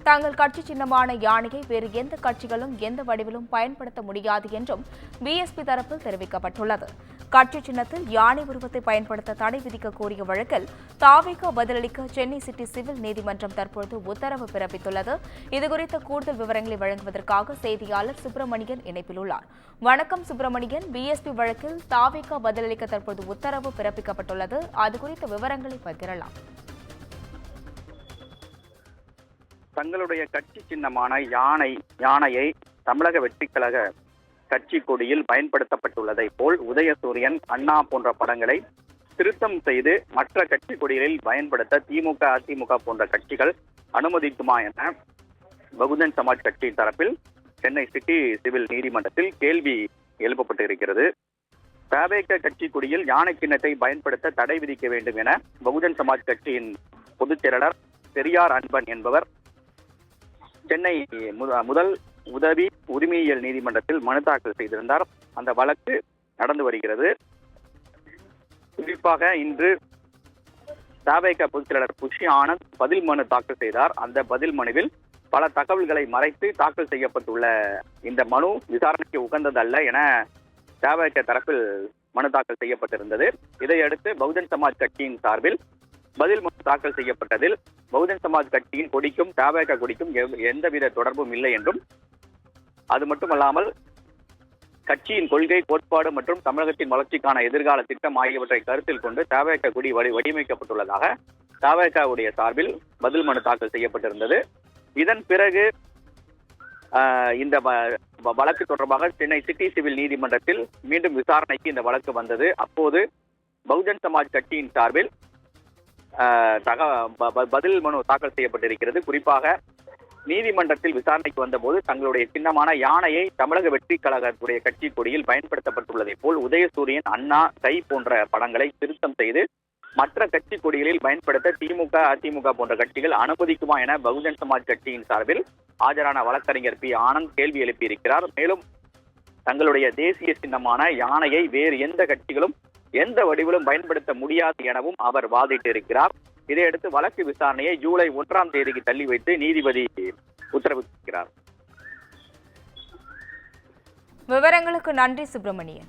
தங்கள் கட்சி சின்னமான யானையை வேறு எந்த கட்சிகளும் எந்த வடிவிலும் பயன்படுத்த முடியாது என்றும் பிஎஸ்பி தரப்பில் தெரிவிக்கப்பட்டுள்ளது. கட்சி சின்னத்தில் யானை உருவத்தை பயன்படுத்த தடை விதிக்க கோரிய வழக்கில் தாவேகா பதிலளிக்க சென்னை சிட்டி சிவில் நீதிமன்றம் தற்போது உத்தரவு பிறப்பித்துள்ளது. இதுகுறித்த கூடுதல் விவரங்களை வழங்குவதற்காக செய்தியாளர் சுப்பிரமணியன் இணைப்பில் உள்ளார். வணக்கம் சுப்பிரமணியன். பிஎஸ்பி வழக்கில் தாவேகா பதிலளிக்க தற்போது உத்தரவு பிறப்பிக்கப்பட்டுள்ளது. அது குறித்த விவரங்களை பகிரலாம். தங்களுடைய கட்சி சின்னமான யானையை தமிழக வெற்றிக் கழக கட்சி கொடியில் பயன்படுத்தப்பட்டுள்ளதை போல் உதயசூரியன், அண்ணா போன்ற படங்களை திருத்தம் செய்து மற்ற கட்சி கொடிகளில் பயன்படுத்த திமுக, அதிமுக போன்ற கட்சிகள் அனுமதிக்குமா என பகுஜன் சமாஜ் கட்சி தரப்பில் சென்னை சிட்டி சிவில் நீதிமன்றத்தில் கேள்வி எழுப்பப்பட்டு இருக்கிறது. தவேக கட்சி கொடியில் யானை சின்னத்தை பயன்படுத்த தடை விதிக்க வேண்டும் என பகுஜன் சமாஜ் கட்சியின் பொதுச் செயலாளர் பெரியார் அன்பன் என்பவர் சென்னை முதல் உதவி உரிமையியல் நீதிமன்றத்தில் மனு தாக்கல் செய்திருந்தார். அந்த வழக்கு நடந்து வருகிறது. குறிப்பாக இன்று தவேக பொதுச் செயலாளர் புஷி ஆனந்த் பதில் மனு தாக்கல் செய்தார். அந்த பதில் மனுவில் பல தகவல்களை மறைத்து தாக்கல் செய்யப்பட்டுள்ள இந்த மனு விசாரணைக்கு உகந்ததல்ல என தவேக தரப்பில் மனு தாக்கல் செய்யப்பட்டிருந்தது. இதையடுத்து பகுஜன் சமாஜ் கட்சியின் சார்பில் பதில் மனு தாக்கல் செய்யப்பட்டதில் பகுஜன் சமாஜ் கட்சியின் கொடிக்கும் தவேக கொடிக்கும் எந்தவித தொடர்பும் இல்லை என்றும், அது மட்டுமல்லாமல் கட்சியின் கொள்கை, கோட்பாடு மற்றும் தமிழகத்தின் வளர்ச்சிக்கான எதிர்கால திட்டம் ஆகியவற்றை கருத்தில் கொண்டு தவேக கொடி வடிவமைக்கப்பட்டுள்ளதாக தவேகவுடைய சார்பில் பதில் மனு தாக்கல் செய்யப்பட்டிருந்தது. இதன் பிறகு இந்த வழக்கு தொடர்பாக சென்னை சிட்டி சிவில் நீதிமன்றத்தில் மீண்டும் விசாரணைக்கு இந்த வழக்கு வந்தது. அப்போது பகுஜன் சமாஜ் கட்சியின் சார்பில் பதில் மனு தாக்கல் செய்யப்பட்டிருக்கிறது. குறிப்பாக நீதிமன்றத்தில் விசாரணைக்கு வந்தபோது தங்களுடைய சின்னமான யானையை தமிழக வெற்றிக் கழகத்துடைய கட்சி கொடியில் பயன்படுத்தப்பட்டுள்ளதை போல் உதயசூரியன், அண்ணா, கை போன்ற படங்களை திருத்தம் செய்து மற்ற கட்சி கொடிகளில் பயன்படுத்த திமுக, அதிமுக போன்ற கட்சிகள் அனுமதிக்குமா என பகுஜன் சமாஜ் கட்சியின் சார்பில் ஆஜரான வழக்கறிஞர் பி ஆனந்த் கேள்வி எழுப்பியிருக்கிறார். மேலும் தங்களுடைய தேசிய சின்னமான யானையை வேறு எந்த கட்சிகளும் எந்த வடிவிலும் பயன்படுத்த முடியாது எனவும் அவர் வாதிட்டிருக்கிறார். இதையடுத்து வழக்கு விசாரணையை ஜூலை 1ஆம் தேதிக்கு தள்ளி வைத்து நீதிபதி உத்தரவிட்டிருக்கிறார். விவரங்களுக்கு நன்றி சுப்பிரமணியன்.